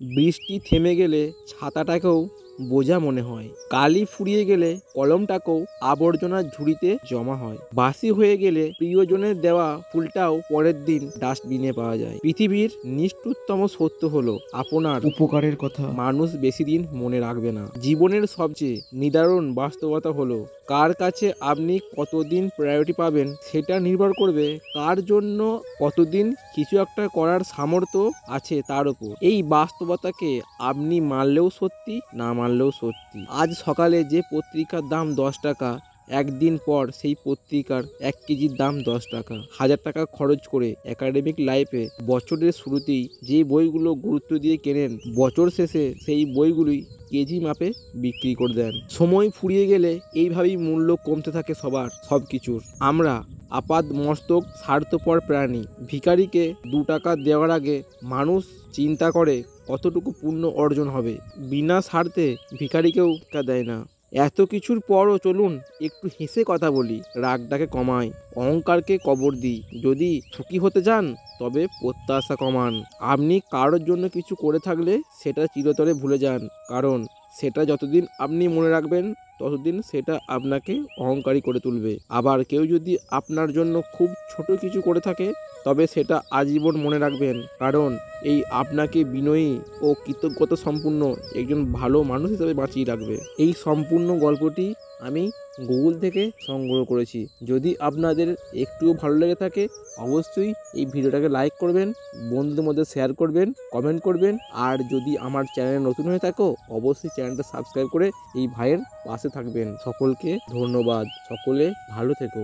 বৃষ্টি থেমে গেলে ছাতাটাকেও বোঝা মনে হয়। কালি ফুরিয়ে গেলে কলমটাকেও আবর্জনার ঝুড়িতে জমা হয়। বাসি হয়ে গেলে প্রিয়জনের দেওয়া ফুলটাও পরের দিন ডাস্টবিনে পাওয়া যায়। পৃথিবীর নিষ্ঠুরতম সত্য হলো আপনার উপকারের কথা মানুষ বেশি দিন মনে রাখবে না। জীবনের সবচেয়ে নিদারুণ বাস্তবতা হলো কার কাছে আপনি কতদিন প্রায়োরিটি পাবেন সেটা নির্ভর করবে কার জন্য কতদিন কিছু একটা করার সামর্থ্য আছে তার উপর। এই বাস্তবতাকে আপনি মানলেও সত্যি, না মানলেও সত্যি। আজ সকালে যে পত্রিকার দাম 10 টাকা, একদিন পর সেই পত্রিকার 1 কেজির দাম 10 টাকা। 1000 টাকা খরচ করে একাডেমিক লাইফে বছরের শুরুতেই যে বইগুলো গুরুত্ব দিয়ে কেনেন, বছর শেষে সেই বইগুলোই কেজি মাপে বিক্রি করে দেন। সময় ফুরিয়ে গেলে এইভাবেই মূল্য কমতে থাকে সবার সব কিছুর। আমরা আপাদ মস্তক স্বার্থপর প্রাণী। ভিখারিকে 2 টাকা দেওয়ার আগে মানুষ চিন্তা করে কতটুকু পুণ্য অর্জন হবে। বিনা স্বার্থে ভিখারিকেও তা দেয় না। এত কিছুর পরও চলুন একটু হেসে কথা বলি, রাগটাকে কমাই, অহংকারকে কবর দিই। যদি সুখী হতে চান তবে প্রত্যাশা কমান। আপনি কারোর জন্য কিছু করে থাকলে সেটা চিরতরে ভুলে যান, কারণ সেটা যতদিন আপনি মনে রাখবেন ততদিন সেটা আপনাকে অহংকারী করে তুলবে। আবার কেউ যদি আপনার জন্য খুব ছোট কিছু করে থাকে তবে সেটা আজীবন মনে রাখবেন, কারণ এই আপনাকে বিনয়ী ও কৃতজ্ঞতা সম্পূর্ণ একজন ভালো মানুষ হিসেবে বাঁচিয়ে রাখবে। এই সম্পূর্ণ গল্পটি আমি গুগল থেকে সংগ্রহ করেছি। যদি আপনাদের একটুও ভালো লেগে থাকে অবশ্যই এই ভিডিওটাকে লাইক করবেন, বন্ধুদের মধ্যে শেয়ার করবেন, কমেন্ট করবেন। আর যদি আমার চ্যানেল নতুন হয়ে থাকো অবশ্যই চ্যানেলটা সাবস্ক্রাইব করে এই ভাইয়ের পাশে থাকবেন। সকলকে ধন্যবাদ। সকলে ভালো থেকো।